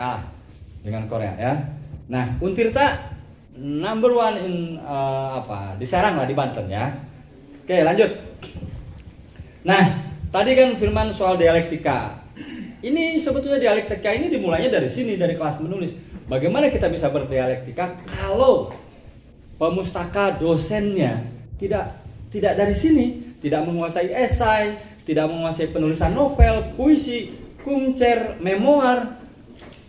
kalah dengan Korea ya. Nah, Untirta number one in di Serang lah, di Banten ya. Oke, lanjut. Nah, tadi kan firman soal dialektika. Ini sebetulnya dialektika ini dimulainya dari sini, dari kelas menulis. Bagaimana kita bisa berdialektika kalau pemustaka dosennya tidak dari sini, tidak menguasai esai, tidak menguasai penulisan novel, puisi, kumcer, memoir.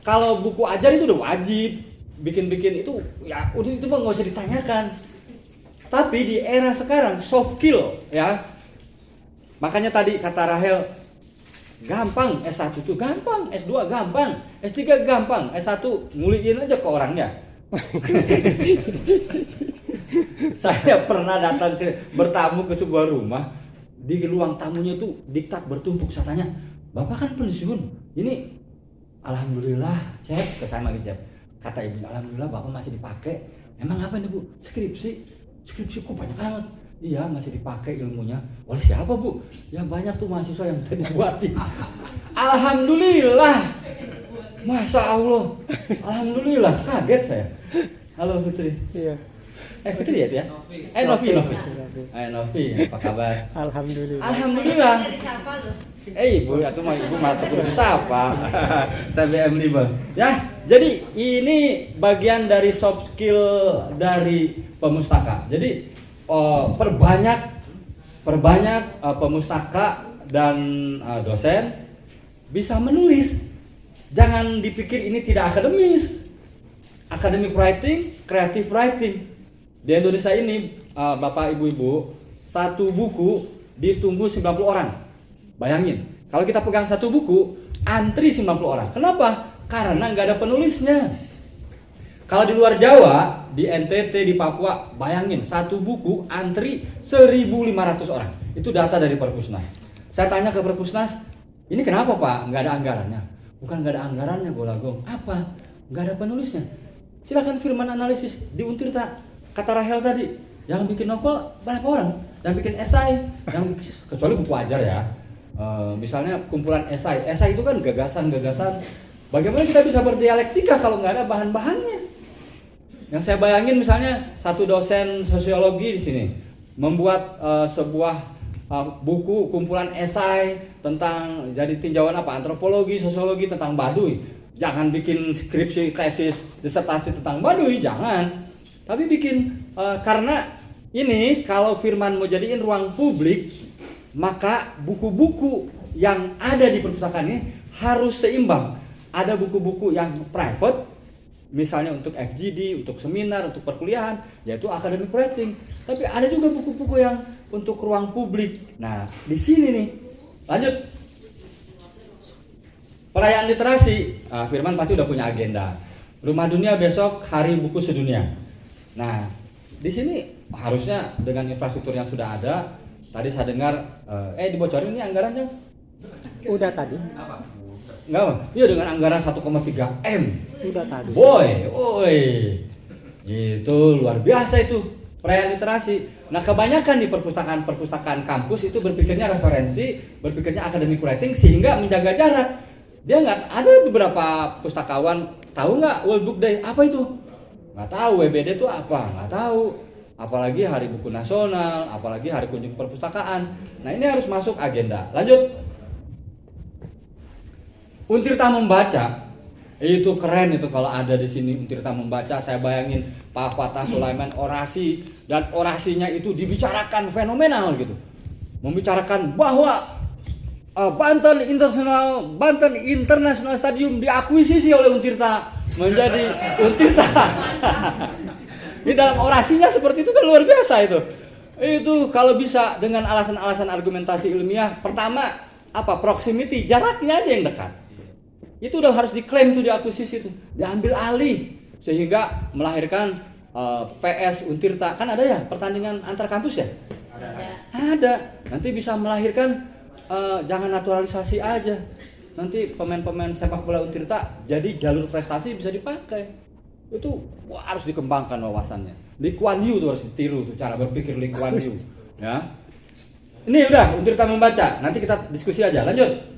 Kalau buku ajar itu udah wajib, bikin-bikin itu ya udah, itu mah nggak usah ditanyakan. Tapi di era sekarang soft skill ya, makanya tadi kata Rahel, gampang S1 itu gampang, S2 gampang, S3 gampang, S1 nguliin aja ke orangnya. Saya pernah bertamu ke sebuah rumah, di ruang tamunya tuh diktat bertumpuk. Saya tanya, Bapak kan pensiun, ini alhamdulillah, Cep, ke saya lagi Cep. Kata ibunya, alhamdulillah Bapak masih dipakai. Emang apa nih Bu? Skripsi kok banyak amat. Iya, masih dipakai ilmunya. Oleh siapa Bu? Ya banyak tuh mahasiswa yang tadi buatin. Alhamdulillah. Masya Allah. Alhamdulillah, kaget saya. Halo Putri. Iya. Putri ya itu ya? Novi. Novi, apa kabar? Alhamdulillah. Alhamdulillah. Ibu, atau ibu mata kudu disapa. TBM 5. Ya, jadi ini bagian dari soft skill dari pemustaka. Jadi perbanyak pemustaka dan dosen bisa menulis. Jangan dipikir ini tidak akademis. Academic writing, creative writing. Di Indonesia ini, Bapak Ibu-ibu, satu buku ditunggu 90 orang. Bayangin, kalau kita pegang satu buku, antri 90 orang. Kenapa? Karena nggak ada penulisnya. Kalau di luar Jawa, di NTT, di Papua, bayangin, satu buku antri 1.500 orang. Itu data dari Perpusnas. Saya tanya ke Perpusnas, ini kenapa Pak? Nggak ada anggarannya. Bukan nggak ada anggarannya, Golagong. Apa? Nggak ada penulisnya. Silakan Firman analisis di Untirta. Kata Rahel tadi, yang bikin novel berapa orang? Yang bikin esai, kecuali buku ajar ya. Misalnya kumpulan esai itu kan gagasan-gagasan. Bagaimana kita bisa berdialektika kalau nggak ada bahan-bahannya? Yang saya bayangin misalnya satu dosen sosiologi di sini membuat sebuah buku kumpulan esai tentang jadi tinjauan antropologi, sosiologi tentang Baduy. Jangan bikin skripsi, tesis, disertasi tentang Baduy, jangan. Tapi bikin karena ini kalau Firman mau jadiin ruang publik, maka buku-buku yang ada di perpustakaan ini harus seimbang. Ada buku-buku yang private, misalnya untuk FGD, untuk seminar, untuk perkuliahan, yaitu academic writing. Tapi ada juga buku-buku yang untuk ruang publik. Nah, di sini nih, lanjut. Perayaan literasi, Firman pasti udah punya agenda. Rumah Dunia besok Hari Buku Sedunia. Nah, di sini harusnya dengan infrastruktur yang sudah ada, tadi saya dengar, dibocorin ini anggarannya? Udah tadi. Enggak apa? Iya, dengan anggaran 1,3 M. Udah tadi. Boy. Itu luar biasa itu perayaan literasi. Nah, kebanyakan di perpustakaan kampus itu berpikirnya referensi, berpikirnya academic writing sehingga menjaga jarak. Dia nggak ada beberapa pustakawan tahu nggak World Book Day apa itu? Nggak tahu. WBD itu apa? Nggak tahu. Apalagi Hari Buku Nasional, apalagi Hari Kunjung Perpustakaan. Nah, ini harus masuk agenda. Lanjut. Untirta membaca, itu keren itu kalau ada di sini Untirta membaca. Saya bayangin Pak Fatah Sulaiman orasi, dan orasinya itu dibicarakan fenomenal gitu. Membicarakan bahwa Banten International Stadium diakuisisi oleh Untirta menjadi Untirta. Di dalam orasinya seperti itu kan luar biasa itu. Itu kalau bisa dengan alasan-alasan argumentasi ilmiah, pertama proximity, jaraknya aja yang dekat. Itu udah harus diklaim tuh, diakuisisi itu, diambil alih sehingga melahirkan PS Untirta. Kan ada ya pertandingan antar kampus ya? Ada. Nanti bisa melahirkan jangan naturalisasi aja. Nanti pemain-pemain sepak bola Untirta jadi jalur prestasi bisa dipakai. Itu harus dikembangkan wawasannya. Lee Kuan Yew tuh harus ditiru tuh cara berpikir Lee Kuan Yew. Ya. Ini udah Untirta membaca. Nanti kita diskusi aja. Lanjut.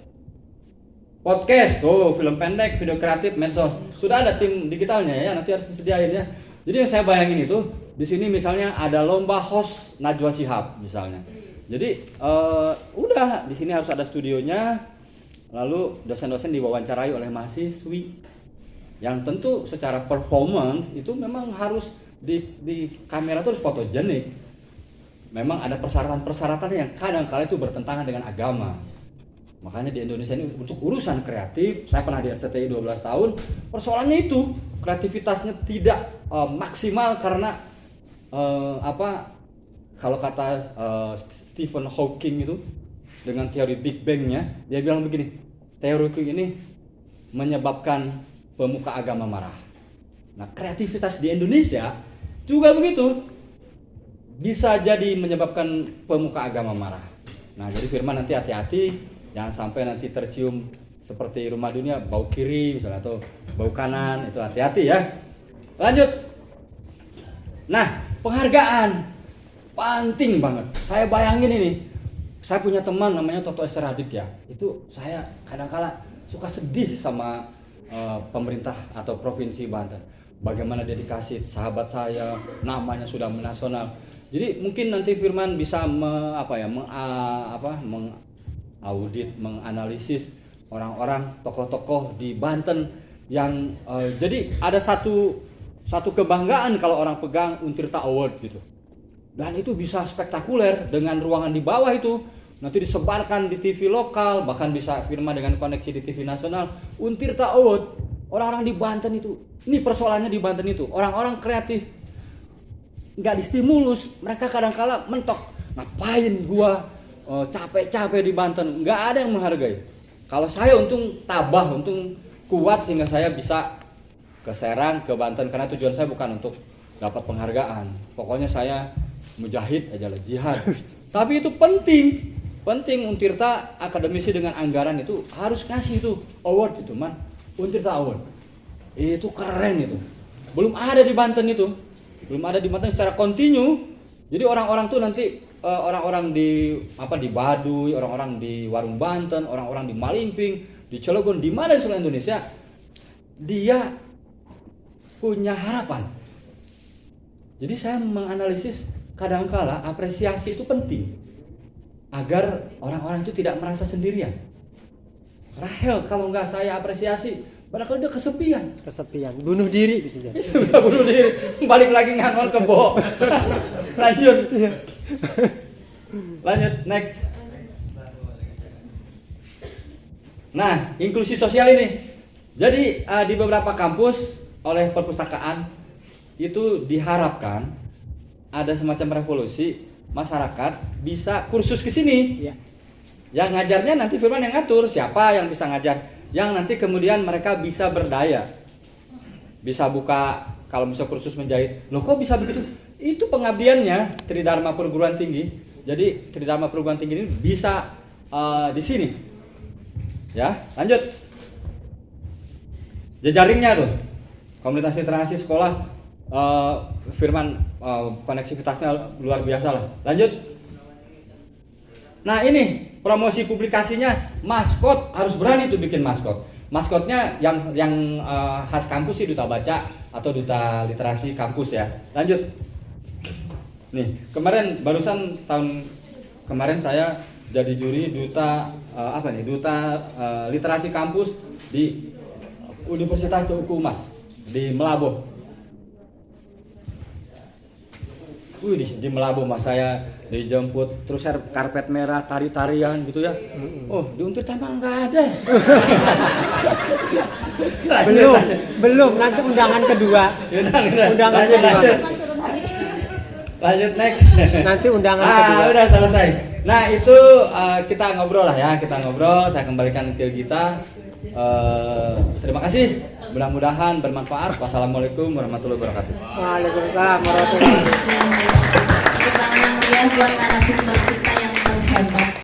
podcast, film pendek, video kreatif, medsos. Sudah ada tim digitalnya ya, nanti harus disediain ya. Jadi yang saya bayangin itu di sini misalnya ada lomba host Najwa Shihab misalnya. Jadi udah di sini harus ada studionya, lalu dosen-dosen diwawancarai oleh mahasiswi yang tentu secara performance itu memang harus di kamera itu harus fotogenik. Memang ada persyaratan-persyaratan yang kadang-kala itu bertentangan dengan agama. Makanya di Indonesia ini untuk urusan kreatif, saya pernah di RCTI 12 tahun, persoalannya itu kreativitasnya tidak maksimal karena kalau kata Stephen Hawking itu dengan teori Big Bang-nya, dia bilang begini, teori ini menyebabkan pemuka agama marah. Nah, kreativitas di Indonesia juga begitu, bisa jadi menyebabkan pemuka agama marah. Nah, jadi Firman nanti hati-hati, jangan sampai nanti tercium seperti Rumah Dunia bau kiri misalnya atau bau kanan, itu hati-hati ya. Lanjut. Nah, penghargaan penting banget. Saya bayangin ini, saya punya teman namanya Toto Esteradik ya. Itu saya kadang-kala suka sedih sama pemerintah atau provinsi Banten. Bagaimana dedikasi sahabat saya, namanya sudah menasional. Jadi mungkin nanti Firman bisa mengaudit, menganalisis orang-orang tokoh-tokoh di Banten yang jadi ada satu kebanggaan kalau orang pegang Untirta Award gitu. Dan itu bisa spektakuler dengan ruangan di bawah itu. Nanti disebarkan di TV lokal, bahkan bisa Firman dengan koneksi di TV nasional. Untirta Award, orang-orang di Banten itu. Ini persoalannya di Banten itu, orang-orang kreatif nggak distimulus, mereka kadang-kala mentok. Ngapain gua capek-capek di Banten, nggak ada yang menghargai. Kalau saya untung tabah, untung kuat sehingga saya bisa ke Serang, ke Banten, karena tujuan saya bukan untuk dapat penghargaan. Pokoknya saya mujahid aja lah, jihad. Tapi itu penting Untirta akademisi dengan anggaran itu harus ngasih itu award itu man, Untirta Award. Itu keren itu. Belum ada di Banten itu. Belum ada di Banten secara kontinu. Jadi orang-orang tuh nanti orang-orang di Baduy, orang-orang di Warung Banten, orang-orang di Malimping, di Cilegon, di mana di seluruh Indonesia, dia punya harapan. Jadi saya menganalisis kadang-kala apresiasi itu penting agar orang-orang itu tidak merasa sendirian. Rahel kalau nggak saya apresiasi, padahal dia kesepian, bunuh diri bisa jadi. Bunuh diri, balik lagi ngangon ke Bo. Lanjut, next. Nah, inklusi sosial ini. Jadi di beberapa kampus oleh perpustakaan itu diharapkan ada semacam revolusi, masyarakat bisa kursus ke sini. Ya. Yang ngajarnya nanti Firman yang ngatur siapa yang bisa ngajar. Yang nanti kemudian mereka bisa berdaya, bisa buka kalau misalnya kursus menjahit. Loh kok bisa begitu? Itu pengabdiannya Tridharma Perguruan Tinggi. Jadi Tridharma Perguruan Tinggi ini bisa di sini. Ya, lanjut. Jejaringnya tuh, komunitas literasi sekolah, Firman koneksivitasnya luar biasa lah. Lanjut. Nah ini promosi publikasinya, maskot harus berani tuh bikin maskot. Maskotnya yang khas kampus sih Duta Baca atau Duta Literasi kampus ya. Lanjut. Nih kemarin barusan tahun kemarin saya jadi juri Duta Duta Literasi kampus di Universitas Tuhukumah di Melabuh. Di Melabuh mas saya dijemput terus karpet merah tari-tarian gitu ya. Oh di Untirta mah nggak ada. belum nanti undangan kedua. Undangan kedua. Lanjut next. Nanti undangan kedua. Udah selesai. Nah itu kita ngobrol lah ya, saya kembalikan ke Gita. Terima kasih. Mudah-mudahan bermanfaat. Wassalamualaikum warahmatullahi wabarakatuh. Waalaikumsalam warahmatullahi wabarakatuh. Kita yang mulia buat narasumber kita yang terhebat.